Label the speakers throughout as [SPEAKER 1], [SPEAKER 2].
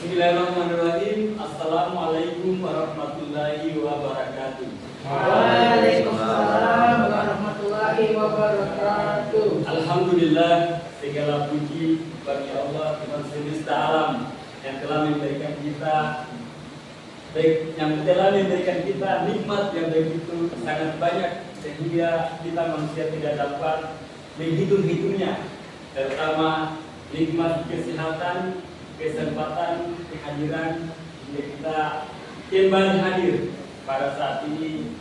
[SPEAKER 1] Bismillahirrahmanirrahim. Assalamualaikum warahmatullahi wabarakatuh.
[SPEAKER 2] Waalaikumsalam warahmatullahi wabarakatuh.
[SPEAKER 1] Alhamdulillah, segala puji bagi Allah Tuhan semesta alam yang telah memberikan kita nikmat yang begitu sangat banyak sehingga kita manusia tidak dapat menghitung-hitungnya, terutama nikmat kesehatan, kesempatan kehadiran hingga kita kembali hadir pada saat ini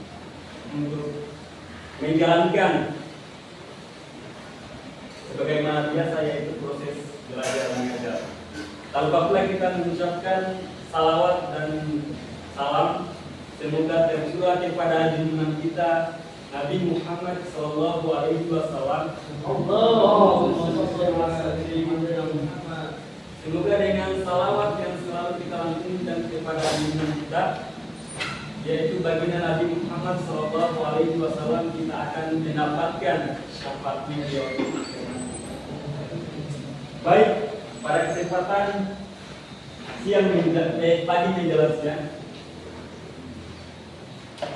[SPEAKER 1] untuk menjalankan sebagaimana biasa, yaitu proses belajar mengajar. Tanpa pula kita mengucapkan salawat dan salam semoga tercurah kepada junjungan kita Nabi Muhammad Sallallahu Alaihi Wasallam. Semoga dengan salawat yang selalu kita lantunkan kepada junjungan kita, yaitu baginda Nabi Muhammad Sallallahu Alaihi Wasallam, kita akan mendapatkan syafaatnya di yaumil akhir. Baik, pada kesempatan pagi menjelaskan,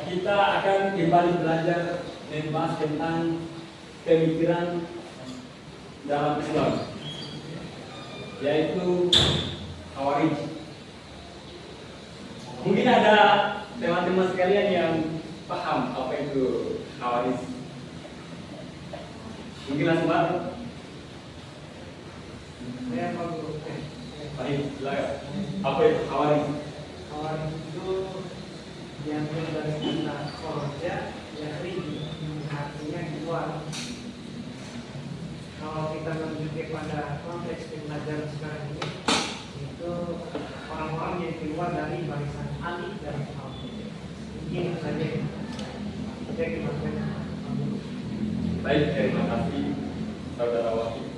[SPEAKER 1] kita akan kembali belajar membahas tentang pemikiran dalam Islam, yaitu Khawarij. Mungkin ada teman-teman sekalian yang paham apa itu Khawarij. Mungkin langsung masuk. Baik, silakan. Apa itu Khawarij?
[SPEAKER 2] Khawarij itu diambil dari kata kharaja, yakhrij, artinya keluar. Kalau kita merujuk kepada konteks pembelajaran sekarang ini, itu orang-orang yang keluar dari barisan Ali dan Muhammad. Mungkin saja kita dimaksudkan.
[SPEAKER 1] Baik, terima kasih Saudara Wahid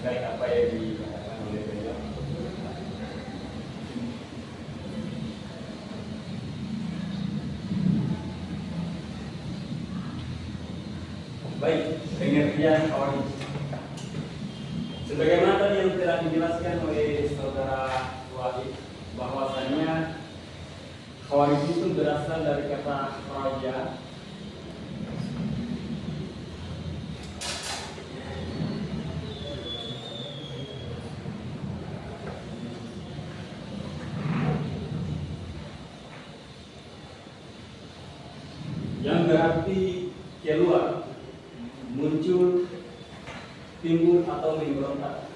[SPEAKER 1] dari apa yang dikatakan oleh beliau. Baik, pengertian Khawarij. Sebagaimana tadi yang telah dijelaskan oleh Saudara Wahid, bahwasanya Khawarij itu berasal dari kata raja, yang berarti keluar, muncul, timbul atau memberontak.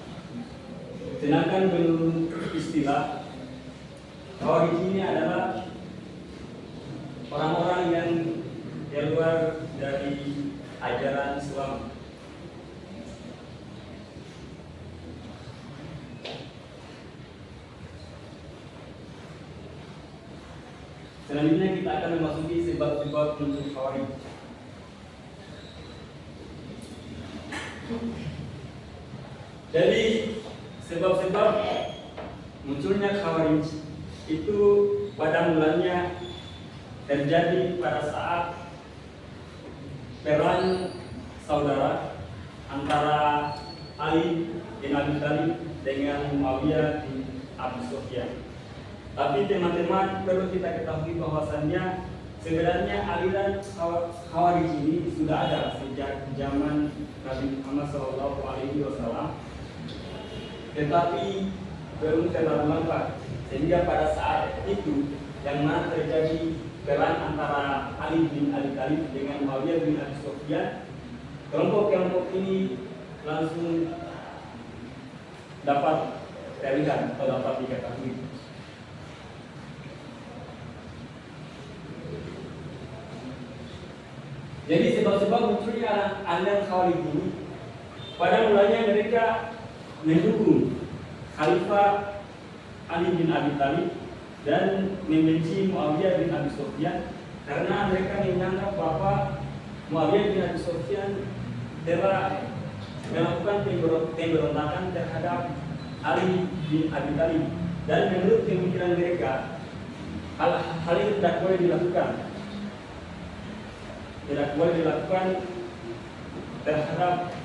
[SPEAKER 1] Sedangkan menurut istilah, Khawarij ini adalah orang-orang yang keluar dari ajaran Islam. Selanjutnya kita akan memasuki sebab-sebab muncul Khawarij. Jadi sebab-sebab munculnya Khawarij itu pada mulanya terjadi pada saat perang saudara antara Ali bin Abi Thalib dengan Muawiyah bin Abi Sufyan. Tapi teman-teman perlu kita ketahui bahwasannya sebenarnya aliran Khawarij ini sudah ada sejak zaman Nabi Muhammad SAW, tetapi belum terlalu lengkap, sehingga pada saat itu yang mana terjadi perang antara Ali bin Abi Thalib dengan Muawiyah bin Abi Sufyan, kelompok-kelompok ini langsung dapat terlihat atau dapat diketahui. Jadi sebab-sebab munculnya aliran Khawarij ini, pada mulanya mereka mendukung Khalifah Ali bin Abi Thalib dan membenci Muawiyah bin Abi Sufyan karena mereka menganggap bahwa Muawiyah bin Abi Sufyan telah melakukan pemberontakan terhadap Ali bin Abi Thalib, dan menurut pemikiran mereka hal itu tidak boleh dilakukan. Tidak boleh dilakukan terhadap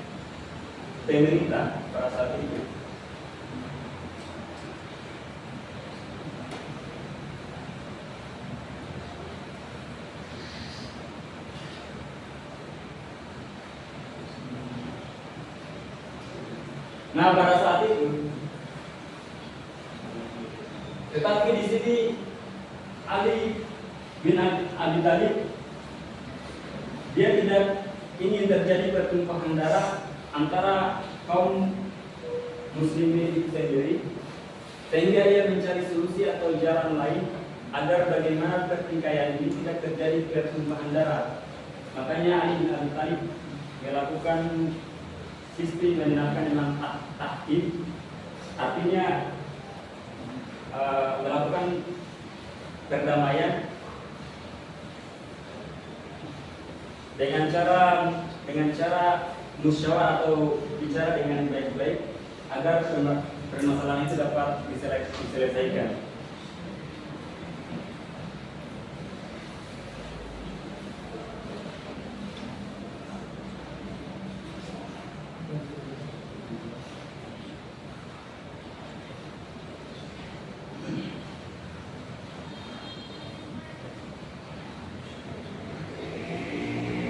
[SPEAKER 1] pemerintah pada saat itu. Nah, pada saat itu, tetapi di sini Ali bin Abi Thalib dia tidak ingin terjadi pertumpahan darah antara kaum muslimin itu sendiri, sehingga ia mencari solusi atau jalan lain agar bagaimana pertikaian ini tidak terjadi pertumpahan darah. Makanya Ali bin Abi Thalib melakukan sistem yang dinamakan dengan tahkim, artinya melakukan perdamaian dengan cara musyawarah atau bicara dengan baik-baik agar permasalahan itu dapat diselesaikan.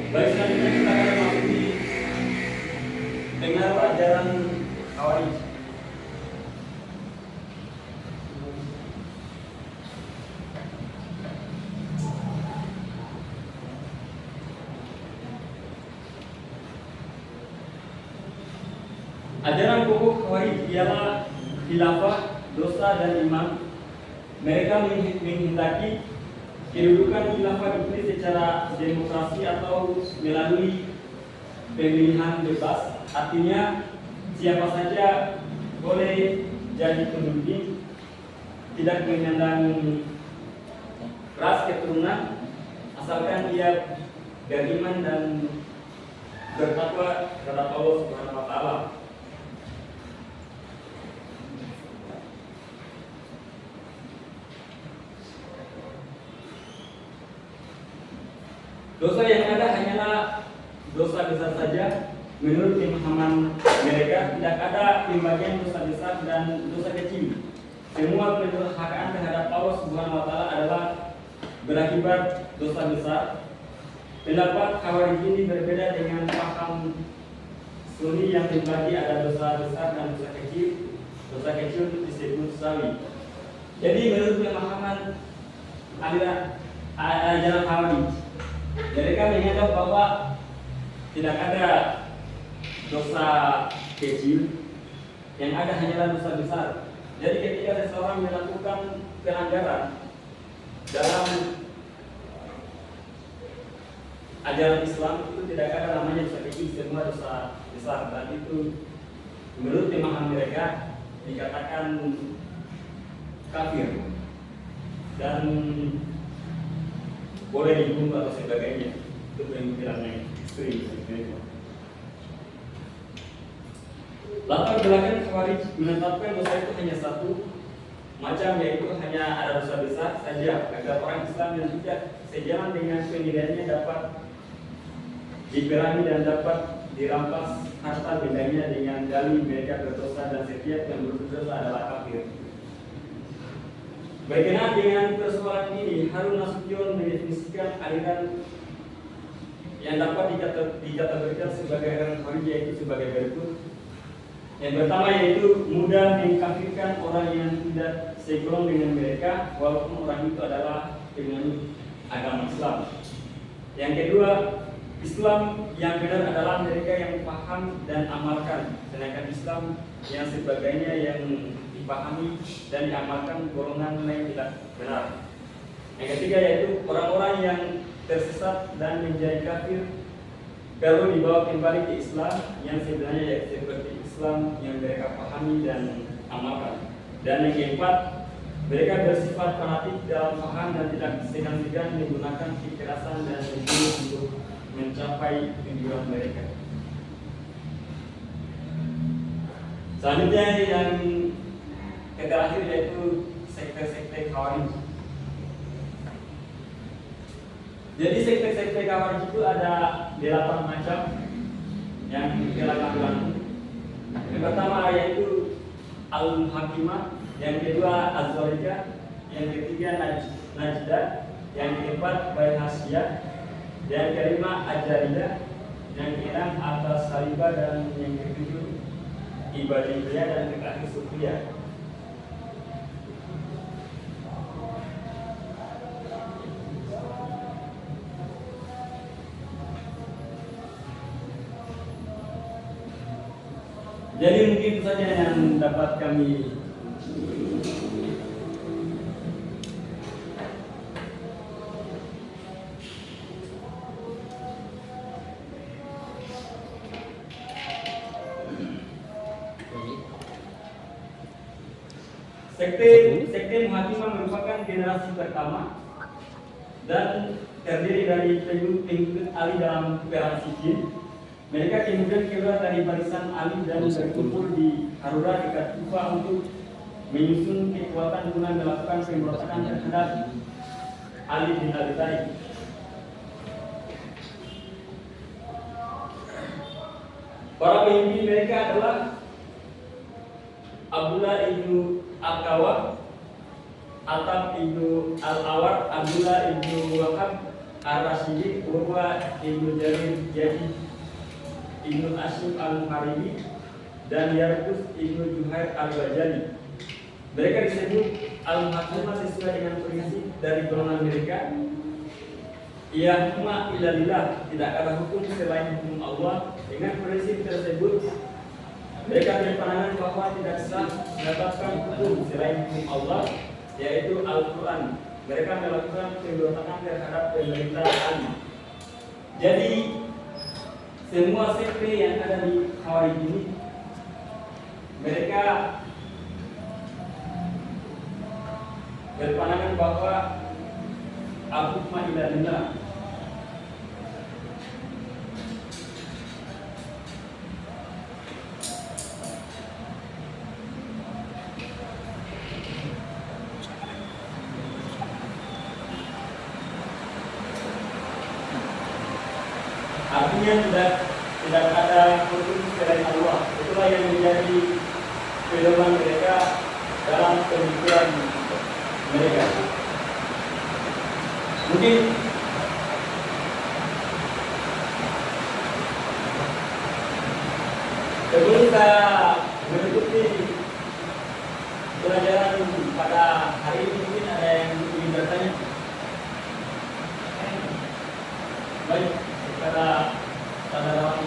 [SPEAKER 1] Baik, selanjutnya kita akan memasuki dengar ajaran Khawarij. Ajaran pokok Khawarij ialah khilafah, dosa dan imam. Mereka menghendaki kedudukan khilafah dipilih secara demokrasi atau melalui pemilihan bebas, artinya siapa saja boleh jadi pemimpin, tidak menyandang ras keturunan, asalkan ia beriman dan bertakwa kepada Allah Subhanahu wa Ta'ala. Dosa yang ada hanyalah dosa besar saja. Menurut pemahaman mereka, tidak ada pembagian dosa besar dan dosa kecil. Semua pendurhakaan terhadap Allah Subhanahu wa Ta'ala adalah berakibat dosa besar. Pendapat Khawarij ini berbeda dengan paham Sunni yang membagi ada dosa besar dan dosa kecil. Dosa kecil disebut sawi. Jadi menurut pemahaman ajaran Khawarij, mereka menganggap bahwa tidak ada dosa kecil, yang ada hanyalah dosa besar. Jadi ketika seseorang melakukan pelanggaran dalam ajaran Islam, itu tidak ada namanya dosa kecil, semua dosa besar. Dan itu menurut pemahaman mereka dikatakan kafir dan boleh dibunuh atau sebagainya. Itu pemikiran yang ekstrim. Latar belakang Khawarij menetapkan dosa itu hanya satu macam, yaitu hanya ada dosa besar saja, agar orang Islam yang tidak sejalan dengan pendiriannya dapat diperangi dan dapat dirampas harta bendanya dengan dalih mereka berdosa dan setiap yang berdosa adalah kafir. Berkenaan dengan persoalan ini, Harun Nasution mendefinisikan aliran yang dapat dikategorikan sebagai aliran Khawarij yaitu sebagai berikut. Yang pertama yaitu mudah mengkafirkan orang yang tidak segolong dengan mereka, walaupun orang itu adalah penganut agama Islam. Yang kedua, Islam yang benar adalah mereka yang paham dan amalkan, sedangkan Islam yang sebagainya yang dipahami dan diamalkan golongan lain tidak benar. Yang ketiga yaitu orang-orang yang tersesat dan menjadi kafir kalau dibawa kembali ke Islam yang sebenarnya ya seperti Islam yang mereka pahami dan amalkan. Dan yang keempat, mereka bersifat fanatik dalam paham dan tidak segan-segan menggunakan kekerasan dan membunuh untuk mencapai tujuan mereka. Selanjutnya yang terakhir yaitu sekte-sekte Khawarij. Jadi sekte-sekte Khawarij itu ada 8 macam yang telah lakukan. Yang pertama yaitu Al-Hakimah, yang kedua Az-Zalijah, yang ketiga Najdah, yang keempat Baihasiyah, yang kelima Ajariyah, yang keenam Atas Salibah, dan yang ketujuh ibadi pria dan kekasih supria. Jadi mungkin itu saja yang dapat kami Sekte Muhakimah merupakan generasi pertama dan terdiri dari pengikut Ali dalam perang Siffin. Mereka kemudian keluar dari barisan Ali dan berkumpul di Harura dekat Kufa untuk menyusun kekuatan guna melakukan pemberontakan terhadap Ali bin Abi Thalib. Para pemimpin mereka adalah Abdullah ibnu Al-Kawah, Atab ibnu Al-Awar, Abdullah ibnu Wahab Ar-Rashidi, Urwa ibnu Jarir Jadi, ibnu Asyim Al-Haribi, dan Yarkus ibnu Juhair Al-Bajali. Mereka disebut Al-Muhakimah sesuai dengan prinsip dari golongan mereka. Ya hukma illa lillah, tidak ada hukum selain hukum Allah. Dengan prinsip tersebut mereka berpandangan bahwa tidak sah mendapatkan hukum selain hukum Allah, yaitu Al-Quran. Mereka melakukan pemberontakan terhadap pemerintah Ali. Jadi semua sekte yang ada di Khawarij ini, mereka berpandangan bahwa al-hukma illa lillah. Artinya tidak ada hukum selain Allah. Itulah yang menjadi pedoman mereka dalam pemikiran mereka. Mungkin sebelum saya menutupi pelajaran pada hari ini, mungkin ada yang ingin bertanya. Baik, kepada saudara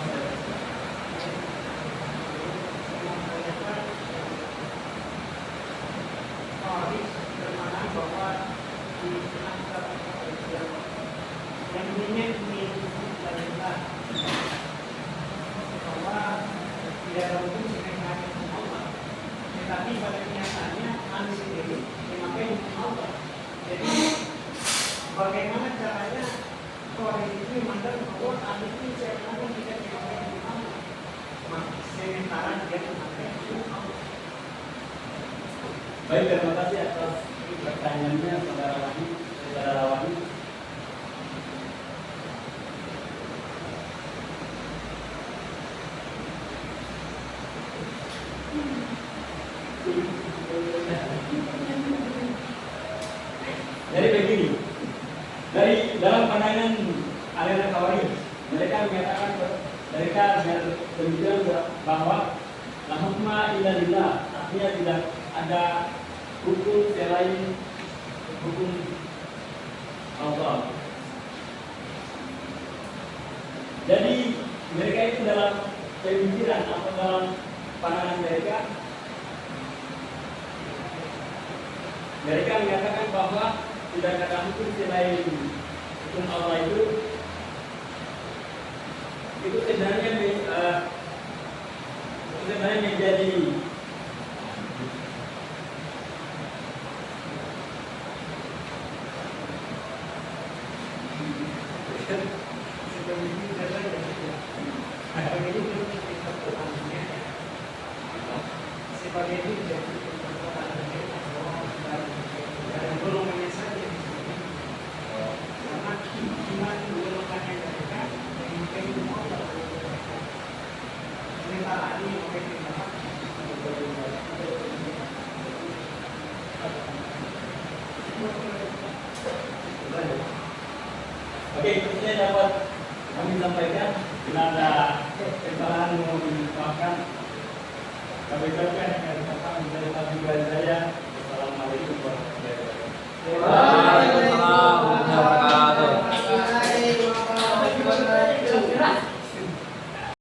[SPEAKER 2] tetapi pada kenyataannya Ali sendiri memakai hukum Allah. Jadi bagaimana caranya Khawarij itu memandang bahwa Ali itu sebenarnya tidak memakai hukum Allah, sementara dia memakai hukum Allah.
[SPEAKER 1] Baik, terima kasih atas pertanyaannya saudara Wahyu. Jadi begini, dari dalam pandangan aliran Khawarij, mereka menyatakan mereka berpemikiran bahwa la hukma illa lillah, artinya tidak ada hukum selain hukum Allah. Jadi mereka itu dalam pemikiran atau dalam pandangan mereka menyatakan bahwa tidak ada hukum selain hukum Allah itu sebenarnya menjadi
[SPEAKER 2] sebagai itu jadi golongannya saja, karena iman golongannya mereka memakai hukum Allah. Sementara ini memakai tindakan.
[SPEAKER 1] Oke, ini dapat kami sampaikan. Bila ada kesalahan mau dimaafkan. Kami ucapkan yang datang dari Nabi saya. Assalamualaikum warahmatullahi wabarakatuh.